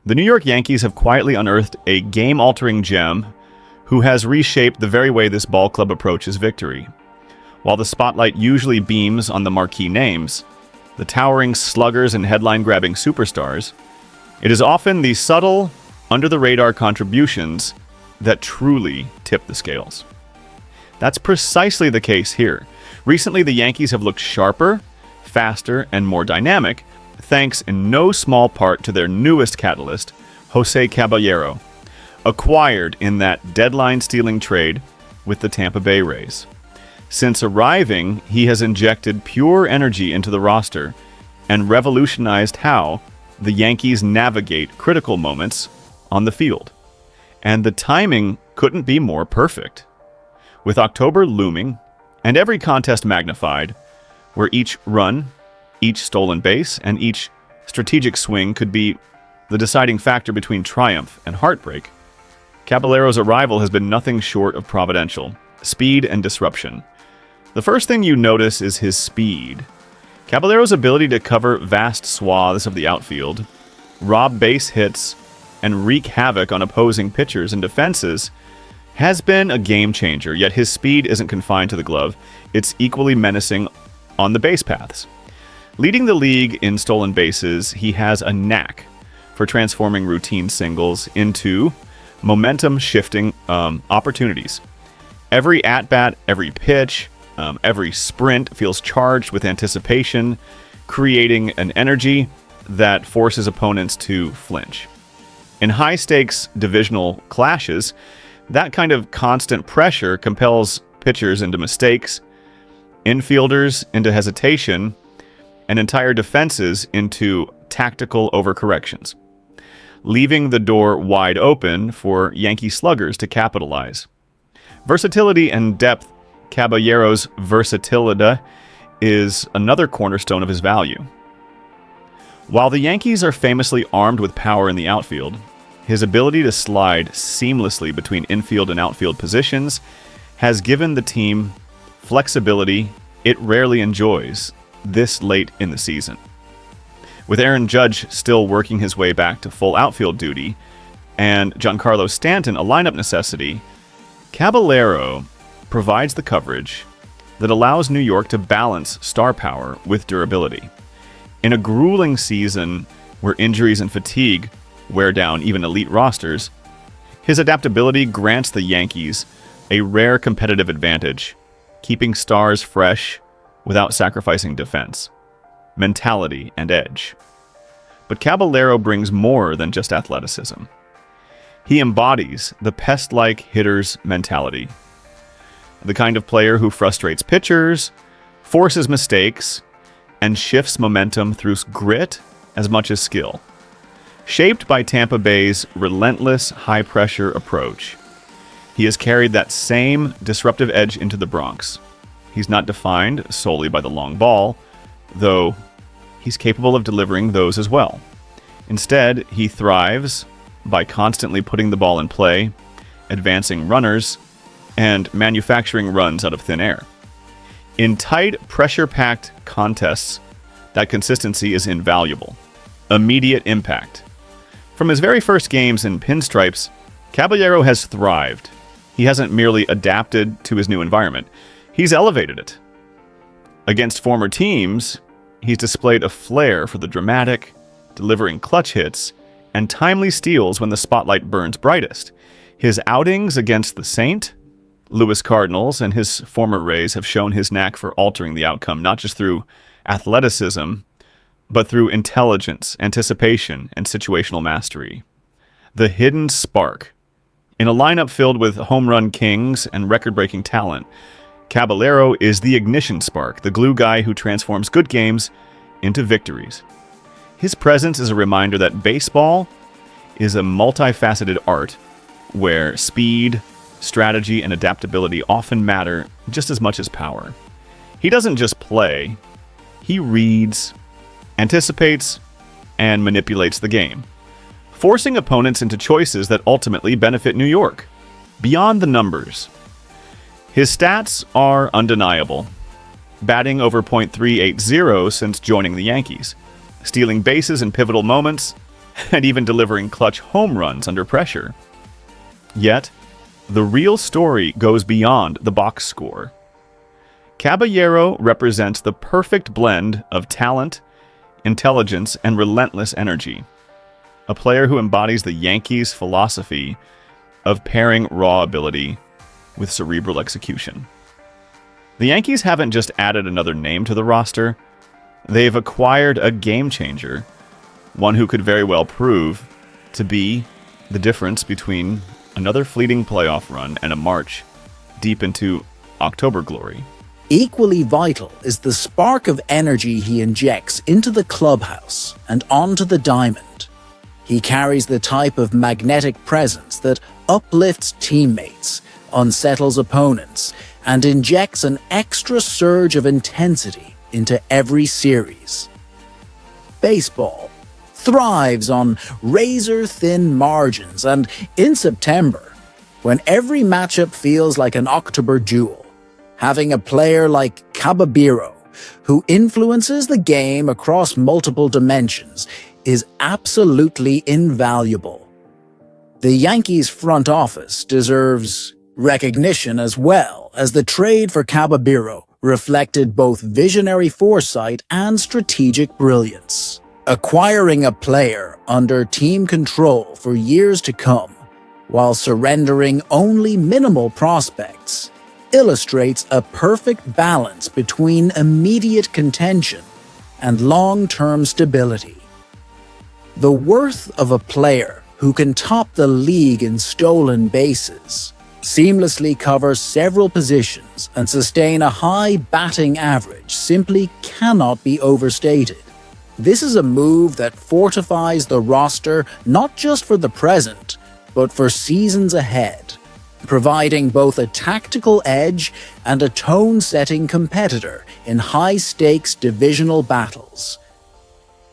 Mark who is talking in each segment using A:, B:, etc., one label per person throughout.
A: The New York Yankees have quietly unearthed a game-altering gem who has reshaped the very way this ball club approaches victory. While the spotlight usually beams on the marquee names, the towering sluggers and headline-grabbing superstars, it is often the subtle, under-the-radar contributions that truly tip the scales. That's precisely the case here. Recently, the Yankees have looked sharper, faster, and more dynamic, thanks in no small part to their newest catalyst, Jose Caballero, acquired in that deadline-stealing trade with the Tampa Bay Rays. Since arriving, he has injected pure energy into the roster and revolutionized how the Yankees navigate critical moments on the field. And the timing couldn't be more perfect. With October looming and every contest magnified, where each run, each stolen base, and each strategic swing could be the deciding factor between triumph and heartbreak, Caballero's arrival has been nothing short of providential. Speed and disruption. The first thing you notice is his speed. Caballero's ability to cover vast swaths of the outfield, rob base hits, and wreak havoc on opposing pitchers and defenses has been a game changer, yet his speed isn't confined to the glove. It's equally menacing on the base paths. Leading the league in stolen bases, he has a knack for transforming routine singles into momentum-shifting opportunities. Every at-bat, every pitch, every sprint feels charged with anticipation, creating an energy that forces opponents to flinch. In high-stakes divisional clashes, that kind of constant pressure compels pitchers into mistakes, infielders into hesitation, and entire defenses into tactical overcorrections, leaving the door wide open for Yankee sluggers to capitalize. Versatility and depth. Caballero's versatility is another cornerstone of his value. While the Yankees are famously armed with power in the outfield, his ability to slide seamlessly between infield and outfield positions has given the team flexibility it rarely enjoys this late in the season. With Aaron Judge still working his way back to full outfield duty and Giancarlo Stanton a lineup necessity, Caballero provides the coverage that allows New York to balance star power with durability. In a grueling season where injuries and fatigue wear down even elite rosters, his adaptability grants the Yankees a rare competitive advantage, keeping stars fresh without sacrificing defense, mentality, and edge. But Caballero brings more than just athleticism. He embodies the pest-like hitter's mentality, the kind of player who frustrates pitchers, forces mistakes, and shifts momentum through grit as much as skill. Shaped by Tampa Bay's relentless high-pressure approach, he has carried that same disruptive edge into the Bronx. He's not defined solely by the long ball, though he's capable of delivering those as well. Instead, he thrives by constantly putting the ball in play, advancing runners, and manufacturing runs out of thin air. In tight, pressure-packed contests, that consistency is invaluable. Immediate impact. From his very first games in pinstripes, Caballero has thrived. He hasn't merely adapted to his new environment, he's elevated it. Against former teams, he's displayed a flair for the dramatic, delivering clutch hits, and timely steals when the spotlight burns brightest. His outings against the Saint, Louis Cardinals, and his former Rays have shown his knack for altering the outcome, not just through athleticism, but through intelligence, anticipation, and situational mastery. The hidden spark. In a lineup filled with home run kings and record-breaking talent, Caballero is the ignition spark, the glue guy who transforms good games into victories. His presence is a reminder that baseball is a multifaceted art where speed, strategy, and adaptability often matter just as much as power. He doesn't just play, he reads, anticipates, and manipulates the game, forcing opponents into choices that ultimately benefit New York. Beyond the numbers, his stats are undeniable. Batting over .380 since joining the Yankees, stealing bases in pivotal moments, and even delivering clutch home runs under pressure. Yet, the real story goes beyond the box score. Caballero represents the perfect blend of talent, intelligence, and relentless energy. A player who embodies the Yankees' philosophy of pairing raw ability with cerebral execution. The Yankees haven't just added another name to the roster, they've acquired a game changer, one who could very well prove to be the difference between another fleeting playoff run and a march deep into October glory.
B: Equally vital is the spark of energy he injects into the clubhouse and onto the diamond. He carries the type of magnetic presence that uplifts teammates, unsettles opponents, and injects an extra surge of intensity into every series. Baseball thrives on razor-thin margins, and in September, when every matchup feels like an October duel, having a player like Caballero, who influences the game across multiple dimensions, is absolutely invaluable. The Yankees front office deserves recognition as well, as the trade for Caballero reflected both visionary foresight and strategic brilliance. Acquiring a player under team control for years to come, while surrendering only minimal prospects, illustrates a perfect balance between immediate contention and long-term stability. The worth of a player who can top the league in stolen bases, seamlessly cover several positions, and sustain a high batting average simply cannot be overstated. This is a move that fortifies the roster not just for the present, but for seasons ahead, providing both a tactical edge and a tone-setting competitor in high-stakes divisional battles.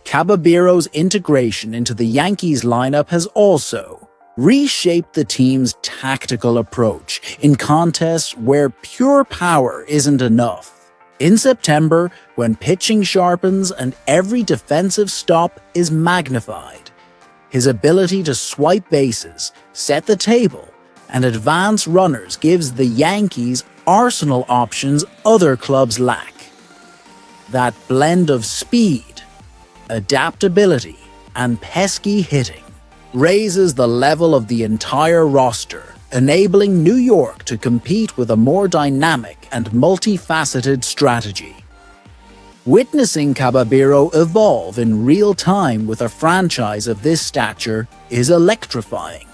B: Caballero's integration into the Yankees lineup has also reshaped the team's tactical approach in contests where pure power isn't enough. In September, when pitching sharpens and every defensive stop is magnified, his ability to swipe bases, set the table, and advance runners gives the Yankees arsenal options other clubs lack. That blend of speed, adaptability, and pesky hitting raises the level of the entire roster, enabling New York to compete with a more dynamic and multifaceted strategy. Witnessing Caballero evolve in real time with a franchise of this stature is electrifying.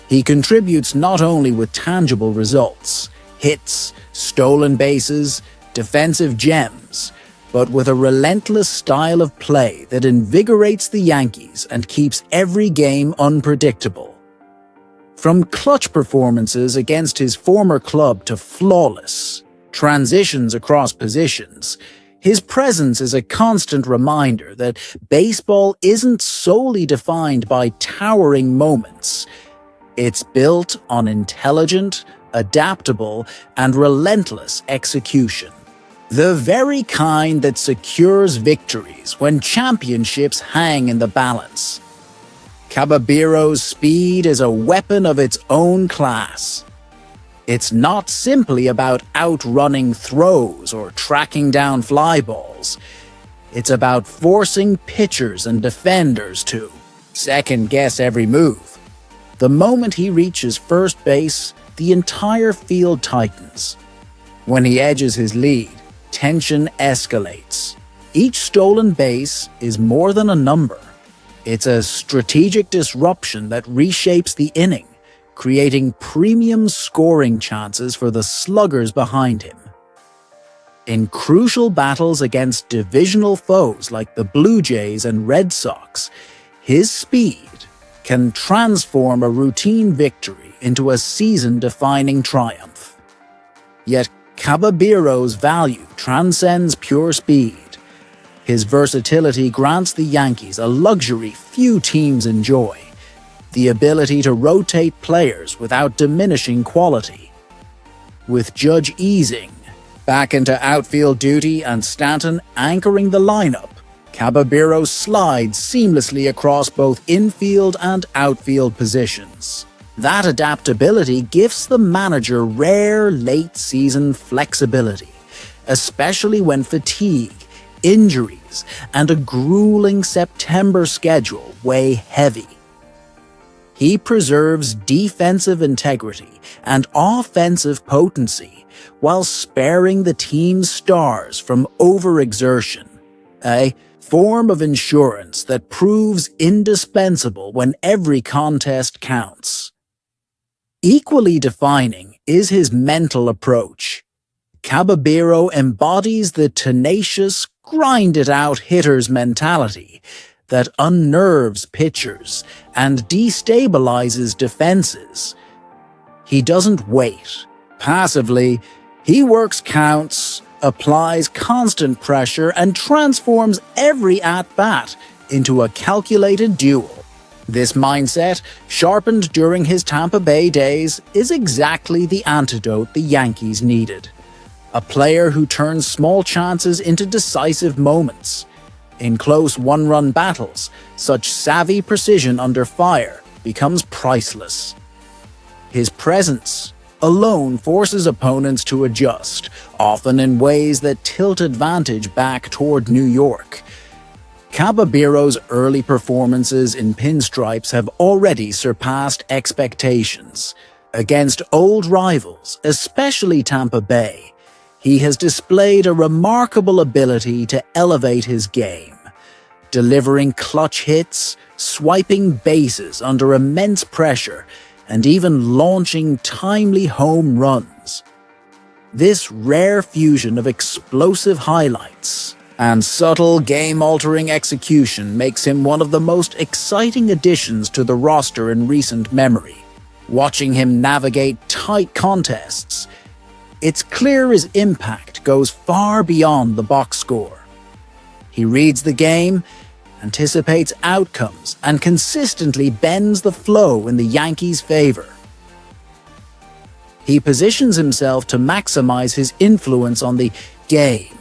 B: He contributes not only with tangible results, hits, stolen bases, defensive gems, but with a relentless style of play that invigorates the Yankees and keeps every game unpredictable. From clutch performances against his former club to flawless transitions across positions, his presence is a constant reminder that baseball isn't solely defined by towering moments. It's built on intelligent, adaptable, and relentless execution. The very kind that secures victories when championships hang in the balance. Caballero's speed is a weapon of its own class. It's not simply about outrunning throws or tracking down fly balls. It's about forcing pitchers and defenders to second-guess every move. The moment he reaches first base, the entire field tightens. When he edges his lead, tension escalates. Each stolen base is more than a number. It's a strategic disruption that reshapes the inning, creating premium scoring chances for the sluggers behind him. In crucial battles against divisional foes like the Blue Jays and Red Sox, his speed can transform a routine victory into a season-defining triumph. Yet Caballero's value transcends pure speed. His versatility grants the Yankees a luxury few teams enjoy: the ability to rotate players without diminishing quality. With Judge easing back into outfield duty and Stanton anchoring the lineup, Caballero slides seamlessly across both infield and outfield positions. That adaptability gives the manager rare late-season flexibility, especially when fatigue, injuries, and a grueling September schedule weigh heavy. He preserves defensive integrity and offensive potency while sparing the team's stars from overexertion, a form of insurance that proves indispensable when every contest counts. Equally defining is his mental approach. Caballero embodies the tenacious, grind-it-out hitter's mentality that unnerves pitchers and destabilizes defenses. He doesn't wait. Passively, he works counts, applies constant pressure, and transforms every at-bat into a calculated duel. This mindset, sharpened during his Tampa Bay days, is exactly the antidote the Yankees needed. A player who turns small chances into decisive moments. In close one-run battles, such savvy precision under fire becomes priceless. His presence alone forces opponents to adjust, often in ways that tilt advantage back toward New York. Caballero's early performances in pinstripes have already surpassed expectations. Against old rivals, especially Tampa Bay, he has displayed a remarkable ability to elevate his game, delivering clutch hits, swiping bases under immense pressure, and even launching timely home runs. This rare fusion of explosive highlights and subtle game-altering execution makes him one of the most exciting additions to the roster in recent memory. Watching him navigate tight contests, it's clear his impact goes far beyond the box score. He reads the game, anticipates outcomes, and consistently bends the flow in the Yankees' favor. He positions himself to maximize his influence on the game.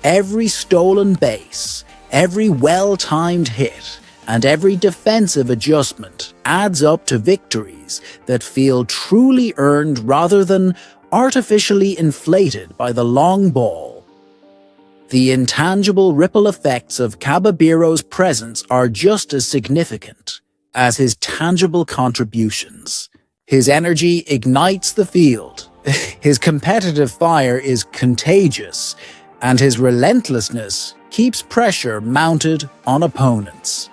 B: Every stolen base, every well-timed hit, and every defensive adjustment adds up to victories that feel truly earned rather than artificially inflated by the long ball. The intangible ripple effects of Caballero's presence are just as significant as his tangible contributions. His energy ignites the field, his competitive fire is contagious, and his relentlessness keeps pressure mounted on opponents.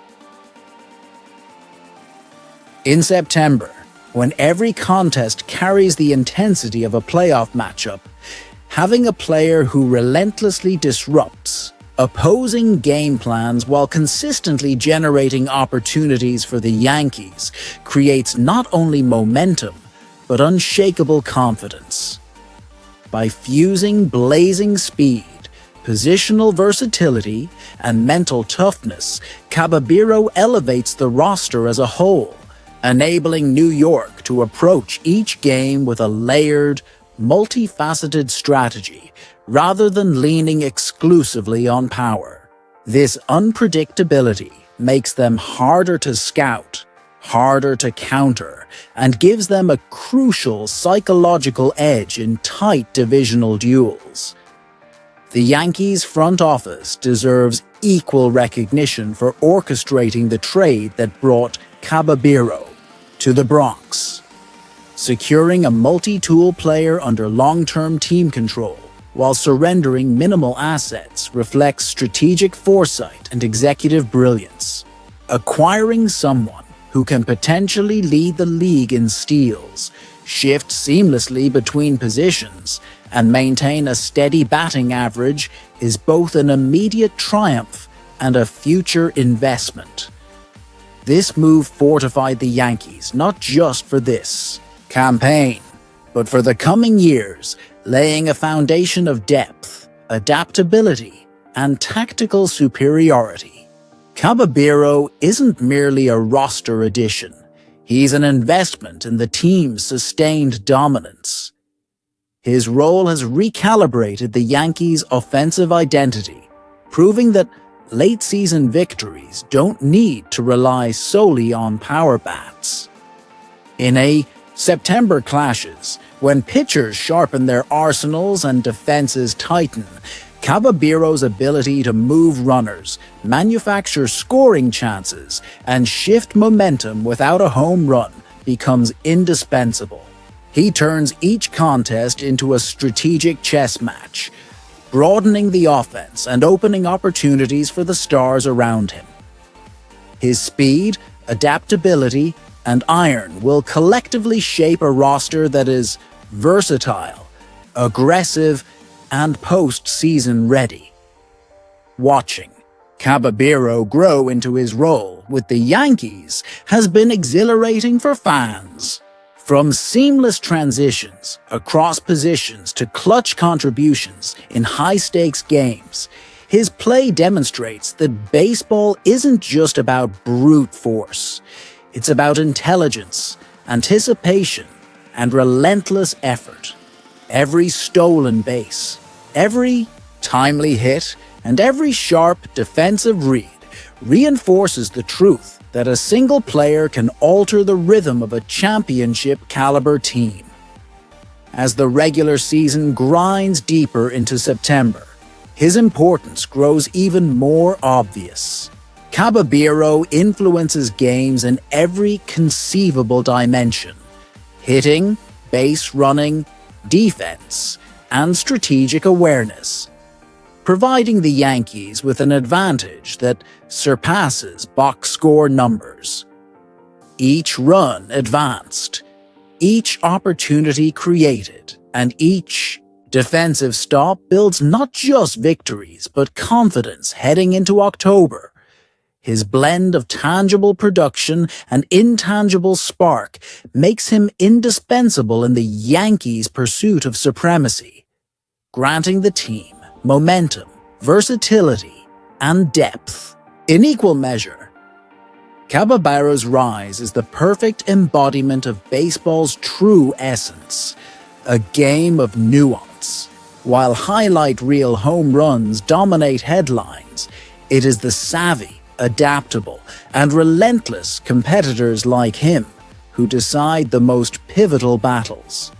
B: In September, when every contest carries the intensity of a playoff matchup, having a player who relentlessly disrupts opposing game plans while consistently generating opportunities for the Yankees creates not only momentum, but unshakable confidence. By fusing blazing speed, positional versatility, and mental toughness, Caballero elevates the roster as a whole, enabling New York to approach each game with a layered, multifaceted strategy rather than leaning exclusively on power. This unpredictability makes them harder to scout, harder to counter, and gives them a crucial psychological edge in tight divisional duels. The Yankees front office deserves equal recognition for orchestrating the trade that brought Caballero to the Bronx. Securing a multi-tool player under long-term team control while surrendering minimal assets reflects strategic foresight and executive brilliance. Acquiring someone who can potentially lead the league in steals, shift seamlessly between positions, and maintain a steady batting average is both an immediate triumph and a future investment. This move fortified the Yankees not just for this campaign, but for the coming years, laying a foundation of depth, adaptability, and tactical superiority. Caballero isn't merely a roster addition. He's an investment in the team's sustained dominance. His role has recalibrated the Yankees' offensive identity, proving that late-season victories don't need to rely solely on power bats. In a September clashes, when pitchers sharpen their arsenals and defenses tighten, Caballero's ability to move runners, manufacture scoring chances, and shift momentum without a home run becomes indispensable. He turns each contest into a strategic chess match, broadening the offense and opening opportunities for the stars around him. His speed, adaptability, and iron will collectively shape a roster that is versatile, aggressive, and post-season ready. Watching Caballero grow into his role with the Yankees has been exhilarating for fans. From seamless transitions across positions to clutch contributions in high-stakes games, his play demonstrates that baseball isn't just about brute force. It's about intelligence, anticipation, and relentless effort. Every stolen base, every timely hit, and every sharp defensive read reinforces the truth that a single player can alter the rhythm of a championship-caliber team. As the regular season grinds deeper into September, his importance grows even more obvious. Caballero influences games in every conceivable dimension: hitting, base running, defense, and strategic awareness, providing the Yankees with an advantage that surpasses box score numbers. Each run advanced, each opportunity created, and each defensive stop builds not just victories but confidence heading into October. His blend of tangible production and intangible spark makes him indispensable in the Yankees' pursuit of supremacy, granting the team momentum, versatility, and depth. In equal measure, Caballero's rise is the perfect embodiment of baseball's true essence, a game of nuance. While highlight reel home runs dominate headlines, it is the savvy, adaptable, and relentless competitors like him who decide the most pivotal battles.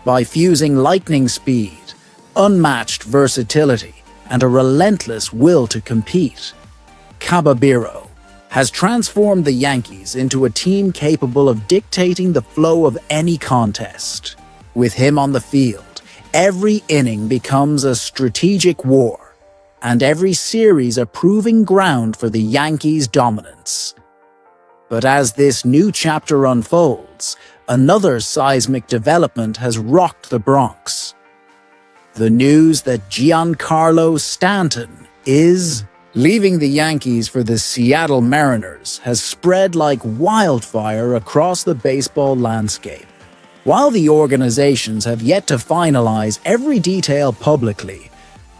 B: By fusing lightning speed, unmatched versatility, and a relentless will to compete, Caballero has transformed the Yankees into a team capable of dictating the flow of any contest. With him on the field, every inning becomes a strategic war, and every series a proving ground for the Yankees' dominance. But as this new chapter unfolds, another seismic development has rocked the Bronx. The news that Giancarlo Stanton is leaving the Yankees for the Seattle Mariners has spread like wildfire across the baseball landscape. While the organizations have yet to finalize every detail publicly,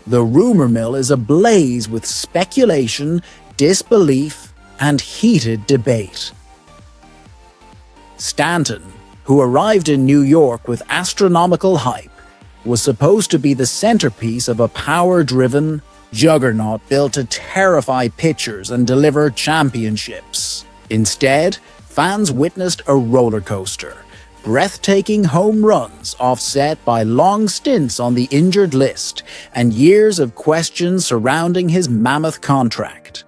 B: the rumor mill is ablaze with speculation, disbelief, and heated debate. Stanton, who arrived in New York with astronomical hype, was supposed to be the centerpiece of a power-driven juggernaut built to terrify pitchers and deliver championships. Instead, fans witnessed a roller coaster. Breathtaking home runs offset by long stints on the injured list and years of questions surrounding his mammoth contract.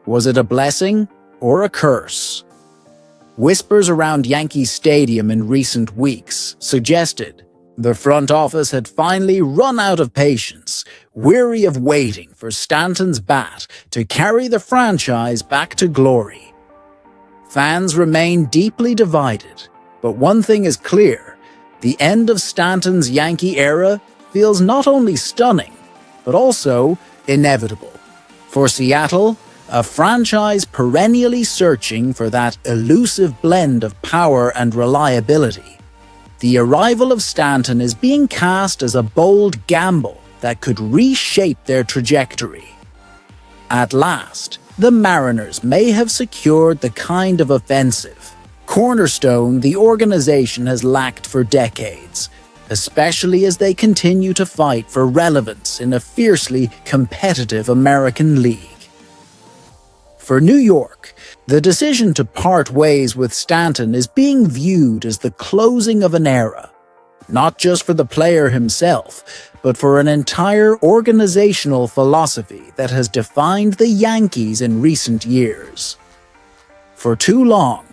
B: Was it a blessing or a curse? Whispers around Yankee Stadium in recent weeks suggested the front office had finally run out of patience, weary of waiting for Stanton's bat to carry the franchise back to glory. Fans remain deeply divided, but one thing is clear: the end of Stanton's Yankee era feels not only stunning, but also inevitable. For Seattle, a franchise perennially searching for that elusive blend of power and reliability, the arrival of Stanton is being cast as a bold gamble that could reshape their trajectory. At last, the Mariners may have secured the kind of offensive cornerstone the organization has lacked for decades, especially as they continue to fight for relevance in a fiercely competitive American league. For New York, the decision to part ways with Stanton is being viewed as the closing of an era, not just for the player himself, but for an entire organizational philosophy that has defined the Yankees in recent years. For too long,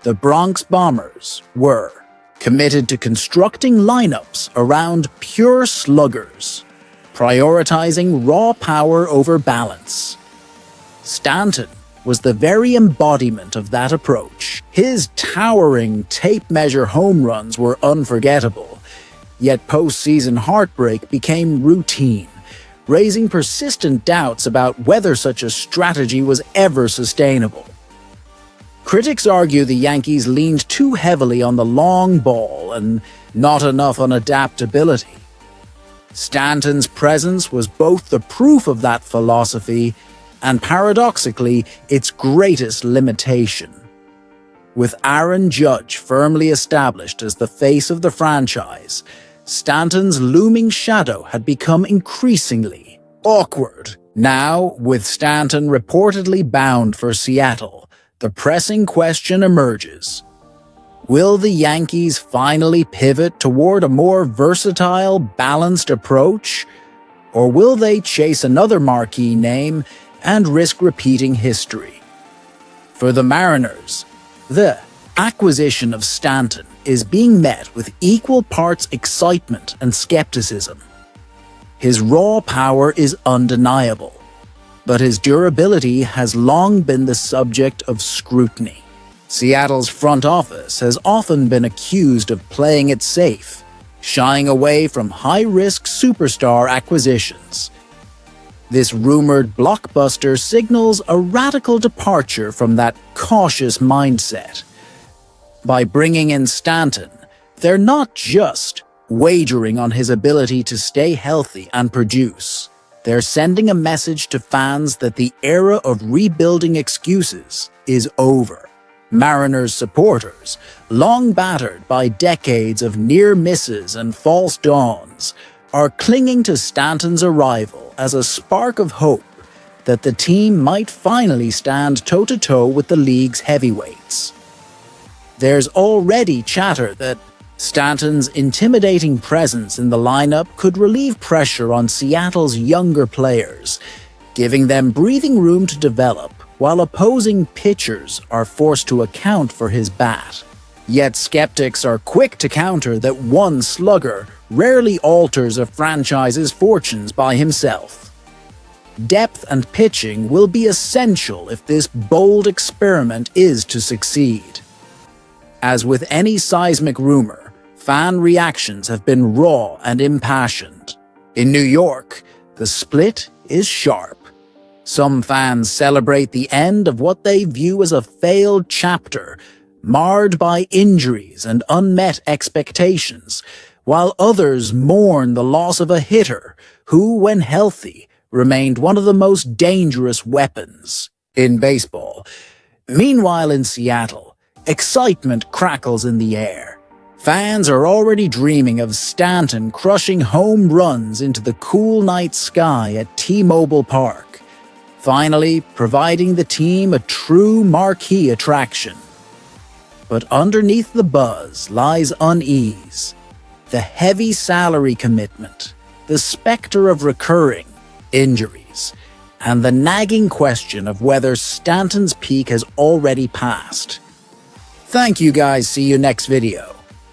B: the Bronx Bombers were committed to constructing lineups around pure sluggers, prioritizing raw power over balance. Stanton was the very embodiment of that approach. His towering tape measure home runs were unforgettable, yet postseason heartbreak became routine, raising persistent doubts about whether such a strategy was ever sustainable. Critics argue the Yankees leaned too heavily on the long ball and not enough on adaptability. Stanton's presence was both the proof of that philosophy and, paradoxically, its greatest limitation. With Aaron Judge firmly established as the face of the franchise, Stanton's looming shadow had become increasingly awkward. Now, with Stanton reportedly bound for Seattle, the pressing question emerges. Will the Yankees finally pivot toward a more versatile, balanced approach? Or will they chase another marquee name and risk repeating history? For the Mariners, the acquisition of Stanton is being met with equal parts excitement and skepticism. His raw power is undeniable, but his durability has long been the subject of scrutiny. Seattle's front office has often been accused of playing it safe, shying away from high-risk superstar acquisitions. This rumored blockbuster signals a radical departure from that cautious mindset. By bringing in Stanton, they're not just wagering on his ability to stay healthy and produce. They're sending a message to fans that the era of rebuilding excuses is over. Mariners supporters, long battered by decades of near misses and false dawns, are clinging to Stanton's arrival as a spark of hope that the team might finally stand toe-to-toe with the league's heavyweights. There's already chatter that Stanton's intimidating presence in the lineup could relieve pressure on Seattle's younger players, giving them breathing room to develop while opposing pitchers are forced to account for his bat. Yet skeptics are quick to counter that one slugger rarely alters a franchise's fortunes by himself. Depth and pitching will be essential if this bold experiment is to succeed. As with any seismic rumor, fan reactions have been raw and impassioned. In New York, the split is sharp. Some fans celebrate the end of what they view as a failed chapter, marred by injuries and unmet expectations, while others mourn the loss of a hitter who, when healthy, remained one of the most dangerous weapons in baseball. Meanwhile, in Seattle, excitement crackles in the air. Fans are already dreaming of Stanton crushing home runs into the cool night sky at T-Mobile Park, finally providing the team a true marquee attraction. But underneath the buzz lies unease, the heavy salary commitment, the specter of recurring injuries, and the nagging question of whether Stanton's peak has already passed. Thank you guys, see you next video.